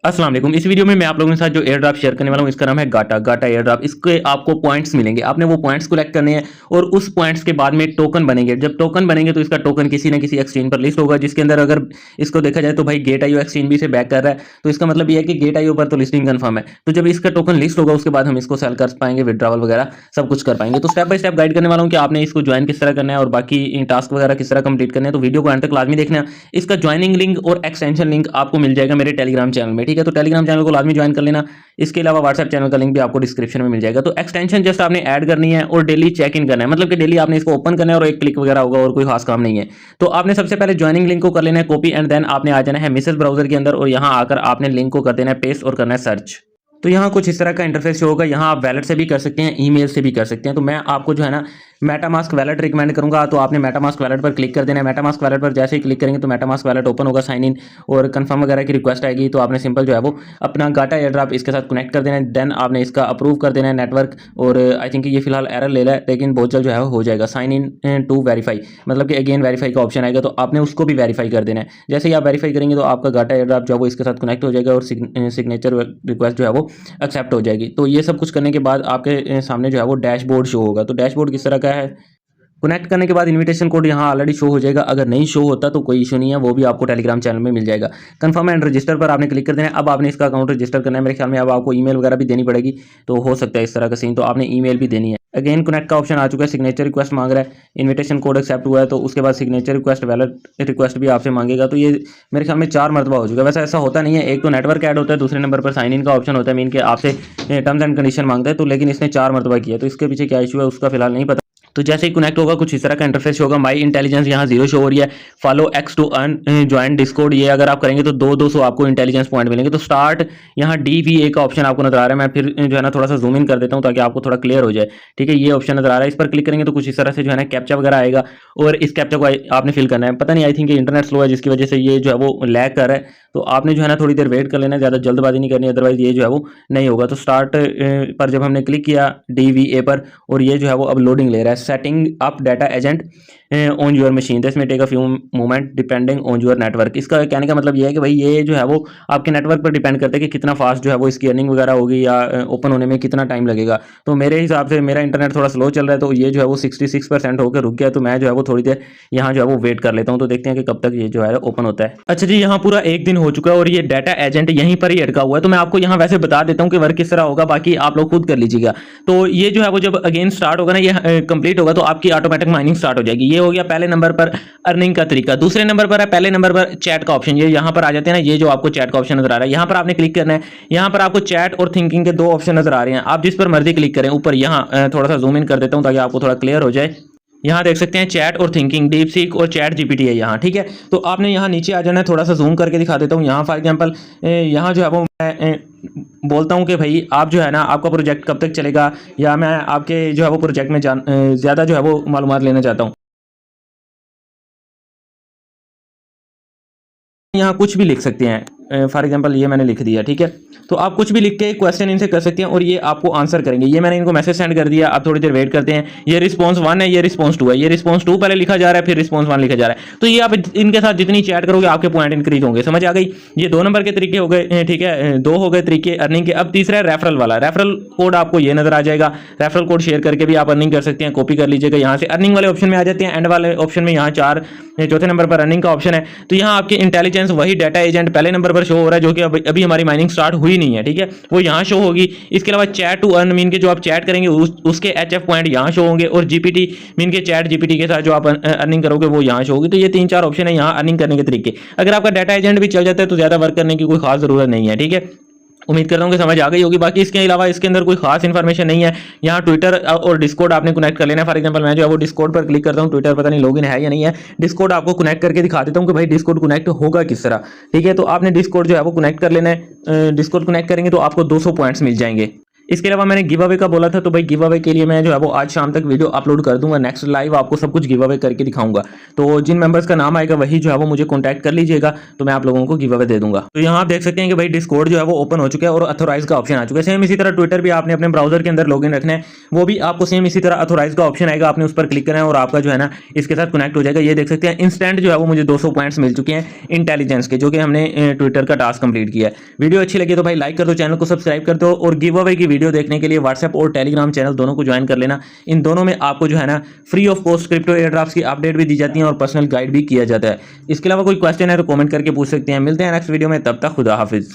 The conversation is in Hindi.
अस्सलाम वालेकुम। इस वीडियो में मैं आप लोगों के साथ जो एयर ड्रॉप शेयर करने वाला हूं इसका नाम है गाटा गाटा एयर ड्रॉप। इसके आपको पॉइंट्स मिलेंगे, आपने वो पॉइंट्स कलेक्ट करने हैं और उस पॉइंट्स के बाद में टोकन बनेंगे। जब टोकन बनेंगे तो इसका टोकन किसी ना किसी एक्सचेंज पर लिस्ट होगा, जिसके अंदर अगर इसको देखा जाए तो भाई गेट आईओ एक्सचेंज भी इसे बैक कर रहा है, तो इसका मतलब ये है कि गेट आईओ पर तो लिस्टिंग कंफर्म है। तो जब इसका टोकन लिस्ट होगा उसके बाद हम इसको सेल कर पाएंगे, विड्रॉवल वगैरह सब कुछ कर पाएंगे। तो स्टेप बाय स्टेप गाइड करने वाला हूं कि आपने इसको ज्वाइन किस तरह करना है और बाकी टास्क वगैरह किस तरह कंप्लीट करने हैं। तो वीडियो को अंत तक लाजमी देखना है। इसका ज्वाइनिंग लिंक और एक्सटेंशन लिंक आपको मिल जाएगा मेरे टेलीग्राम चैनल में, ठीक है। तो टेलीग्राम चैनल को लाजमी ज्वाइन कर लेना। इसके अलावा व्हाट्सएप चैनल का लिंक भी आपको डिस्क्रिप्शन में मिल जाएगा। तो एक्सटेंशन जस्ट आपने ऐड करनी है और डेली चेक इन करना है, मतलब कि डेली आपने इसको ओपन करना है और एक क्लिक वगैरह होगा और कोई खास काम नहीं है। तो आपने सबसे पहले ज्वाइनिंग लिंक को कर लेना है कॉपी एंड देन आपने आ जाना है मिसेस ब्राउजर के अंदर और यहां आकर आपने लिंक को कर देना है पेस्ट और करना है सर्च। तो यहाँ कुछ इस तरह का इंटरफेस शो होगा। यहाँ आप वैलेट से भी कर सकते हैं, ईमेल से भी कर सकते हैं। तो मैं आपको जो है ना मेटामास्क वैलेट रिकमेंड करूंगा। तो आपने मेटामास्क वैलेट पर क्लिक कर देना है। मेटामास्क वैलेट पर जैसे ही क्लिक करेंगे तो मेटामास्क वैलेट ओपन होगा, साइन इन और कंफर्म वगैरह की रिक्वेस्ट आएगी। तो आपने सिंपल जो है वो अपना गाटा एयर ड्रॉप इसके साथ कनेक्ट कर देना है। देन आपने इसका अप्रूव कर देना है नेटवर्क। और आई थिंक ये फिलहाल एरर ले रहा है, लेकिन बहुत जल्द जो है हो जाएगा। साइन इन टू वेरीफाई, मतलब कि अगेन वेरीफाई का ऑप्शन आएगा, तो आपने उसको भी वेरीफाई कर देना है। जैसे ही आप वेरीफाई करेंगे तो आपका गाटा एयर ड्रॉप जो है वो इसके साथ कनेक्ट हो जाएगा और सिग्नेचर रिक्वेस्ट जो है वो एक्सेप्ट हो जाएगी। तो ये सब कुछ करने के बाद आपके सामने जो है वो डैशबोर्ड शो होगा। तो डैशबोर्ड किस तरह का है, कनेक्ट करने के बाद इनविटेशन कोड यहाँ ऑलरेडी शो हो जाएगा। अगर नहीं शो होता तो कोई इशू नहीं है, वो भी आपको टेलीग्राम चैनल में मिल जाएगा। कंफर्म एंड रजिस्टर पर आपने क्लिक कर देना है। अब आपने इसका अकाउंट रजिस्टर करना है। मेरे ख्याल में अब आपको ईमेल वगैरह भी देनी पड़ेगी, तो हो सकता है इस तरह का सीन। तो आपने ईमेल भी देनी है। अगेन कनेक्ट का ऑप्शन आ चुका है। सिग्नेचर रिक्वेस्ट मांग रहा है, इन्विटेशन कोड एक्सेप्ट हुआ है, तो उसके बाद सिग्नेचर रिक्वेस्ट वैलेट रिक्वेस्ट भी आपसे मांगेगा। तो ये मेरे ख्याल में 4 मरतबा हो चुका है। वैसे ऐसा होता नहीं है, एक तो नेटवर्क ऐड होता है, दूसरे नंबर पर साइन इन का ऑप्शन होता है, मीन के आपसे टर्म्स एंड कंडीशन मांगता है। तो लेकिन इसने 4 मरतबा किया, तो इसके पीछे क्या इशू है उसका फिलहाल नहीं पता। तो जैसे ही कनेक्ट होगा कुछ इस तरह का इंटरफेस होगा। माई इंटेलिजेंस यहाँ 0 शो हो रही है। Follow X to earn join Discord, ये अगर आप करेंगे तो 200 आपको इंटेलिजेंस पॉइंट मिलेंगे। तो स्टार्ट यहाँ DVA का ऑप्शन आपको नजर आ रहा है। मैं फिर जो है ना थोड़ा सा जूम इन कर देता हूँ ताकि आपको थोड़ा क्लियर हो जाए, ठीक है। ये ऑप्शन नजर आ रहा है, इस पर क्लिक करेंगे तो कुछ इस तरह से जो है ना कैप्चा वगैरह आएगा और इस कैप्चा को आपने फिल करना है। पता नहीं, आई थिंक इंटरनेट स्लो है जिसकी वजह से ये जो है वो लैग कर रहा है। तो आपने जो है ना थोड़ी देर वेट कर लेना है, ज़्यादा जल्दबाजी नहीं करनी, अदरवाइज ये जो है वो नहीं होगा। तो स्टार्ट पर जब हमने क्लिक किया DVA पर और ये जो है वो अब लोडिंग ले रहा है। Setting up data agent on your machine, this may take a few moment depending on your network. इसका कहने का मतलब ये है कि भाई ये जो है वो आपके नेटवर्क पर डिपेंड करता है कि कितना फास्ट जो है वो इसकी अर्निंग वगैरह होगी या ओपन होने में कितना टाइम लगेगा। तो मेरे हिसाब से मेरा इंटरनेट थोड़ा स्लो चल रहा है, तो ये जो है वो 66% होकर रुक गया। तो मैं जो है वो थोड़ी देर यहाँ जो है वो वेट कर लेता हूँ, तो देखते हैं कि कब तक ये जो है ओपन होता है। अच्छा जी, यहाँ पूरा 1 दिन हो चुका है और ये डाटा एजेंट यहीं पर ही अटका हुआ है। तो मैं आपको यहाँ वैसे बता देता हूँ कि वर्क किस तरह होगा, बाकी आप लोग खुद कर लीजिएगा। तो ये जो है वो जब अगेन स्टार्ट होगा ना, ये कंप्लीट होगा तो आपकी ऑटोमेटिक माइनिंग स्टार्ट हो जाएगी। ये हो गया पहले नंबर पर अर्निंग का तरीका। दूसरे नंबर पर है, पहले नंबर पर चैट का ऑप्शन। ये यहाँ पर आ जाते हैं ना, ये जो आपको चैट का ऑप्शन नजर आ रहा है, यहाँ पर आपने क्लिक करना है। यहाँ पर आपको चैट और थिंकिंग के 2 ऑप्शन नजर आ रहे हैं, आप जिस पर मर्जी क्लिक करें। ऊपर यहाँ थोड़ा सा जूम इन कर देता हूँ ताकि आपको थोड़ा क्लियर हो जाए। यहाँ देख सकते हैं चैट और थिंकिंग, डीप सीक और चैट GPT है यहाँ, ठीक है। तो आपने यहाँ नीचे आ जाना है, थोड़ा सा जूम करके दिखा देता हूँ। यहाँ फॉर एग्जांपल यहाँ जो है वो मैं बोलता हूँ कि भाई आप जो है ना आपका प्रोजेक्ट कब तक चलेगा, या मैं आपके जो है वो प्रोजेक्ट में ज़्यादा जो है वो मालूमात लेना चाहता हूँ। यहाँ कुछ भी लिख सकते हैं, फॉर एग्जांपल ये मैंने लिख दिया, ठीक है। तो आप कुछ भी लिख के क्वेश्चन इनसे कर सकते हैं और ये आपको आंसर करेंगे। ये मैंने इनको मैसेज सेंड कर दिया, आप थोड़ी देर वेट करते हैं। ये रिस्पॉन्स 1 है, ये रिस्पॉन्स 2 है। ये रिस्पॉन्स 2 पहले लिखा जा रहा है, फिर रिस्पॉन्स 1 लिखा जा रहा है। तो ये आप इनके साथ जितनी चैट करोगे आपके पॉइंट इंक्रीज होंगे, समझ आ गई। ये 2 नंबर के तरीके हो गए, ठीक है, 2 हो गए तरीके अर्निंग के। अब तीसरा है रेफरल वाला। रेफरल कोड आपको ये नजर आ जाएगा। रेफरल कोड शेयर करके भी आप अर्निंग कर सकते हैं, कॉपी कर लीजिएगा। यहाँ से अर्निंग वाले ऑप्शन में आ जाते हैं, एंड वाले ऑप्शन में यहाँ 4 चौथे नंबर पर अर्निंग का ऑप्शन है। तो यहाँ आपकी इंटेलिजेंस वही डाटा एजेंट पहले नंबर पर शो हो रहा है, जो कि अभी हमारी माइनिंग स्टार्ट हुई नहीं है, ठीक है, वो यहाँ शो होगी। इसके अलावा चैट टू अर्न मीन के जो आप चैट करेंगे उसके HF पॉइंट यहाँ शो होंगे, और GPT मीन के चैट GPT के साथ जो आप अर्निंग करोगे वो यहाँ शो होगी। तो ये 3-4 ऑप्शन है यहाँ अर्निंग करने के तरीके। अगर आपका डाटा एजेंट भी चल जाता है तो ज़्यादा वर्क करने की कोई खास ज़रूरत नहीं है, ठीक है। उम्मीद करता हूँ कि समझ आ गई होगी। बाकी इसके अलावा इसके अंदर कोई खास इन्फॉर्मेशन नहीं है। यहाँ ट्विटर और डिस्कॉर्ड आपने कनेक्ट कर लेना है। फॉर एग्जांपल मैं जो है वो डिस्कॉर्ड पर क्लिक करता हूँ, ट्विटर पता नहीं लॉगिन है या नहीं है। डिस्कॉर्ड आपको कनेक्ट करके दिखा देता हूँ कि भाई डिस्कॉर्ड कनेक्ट होगा किस तरह, ठीक है। तो आपने डिस्कॉर्ड जो है वो कनेक्ट कर लेना है। डिस्कॉर्ड कनेक्ट करेंगे तो आपको 200 पॉइंट्स मिल जाएंगे। इसके अलावा मैंने गिव अवे का बोला था, तो भाई गिव अवे के लिए मैं जो है वो आज शाम तक वीडियो अपलोड कर दूंगा। नेक्स्ट लाइव आपको सब कुछ गिव अवे करके दिखाऊंगा। तो जिन मेंबर्स का नाम आएगा वही जो है वो मुझे कॉन्टैक्ट कर लीजिएगा, तो मैं आप लोगों को गिव अवे दे दूंगा। तो यहाँ आप देख सकते हैं कि भाई डिस्कॉर्ड जो है वो ओपन हो चुका है और अथोराइज का ऑप्शन आ चुका है। सेम इसी तरह ट्विटर भी आपने अपने ब्राउजर के अंदर लॉगिन रखना है, वो भी आपको सेम इसी तरह अथोराइज का ऑप्शन आएगा, आपने उस पर क्लिक करना है और आपका जो है ना इसके साथ कनेक्ट हो जाएगा। ये देख सकते हैं इंस्टेंट जो है वो मुझे 200 पॉइंट्स मिल चुके हैं इंटेलिजेंस के, जो कि हमने ट्विटर का टास्क कंप्लीट किया है। वीडियो अच्छी लगी तो भाई लाइक कर दो, चैनल को सब्सक्राइब कर दो और गिव अवे की वीडियो देखने के लिए व्हाट्सएप और टेलीग्राम चैनल दोनों को ज्वाइन कर लेना। इन दोनों में आपको जो है ना free of cost crypto air drops की अपडेट भी दी जाती है और पर्सनल गाइड भी किया जाता है। इसके अलावा कोई क्वेश्चन है तो कमेंट करके पूछ सकते हैं। मिलते हैं नेक्स्ट वीडियो में, तब तक खुदा हाफिज।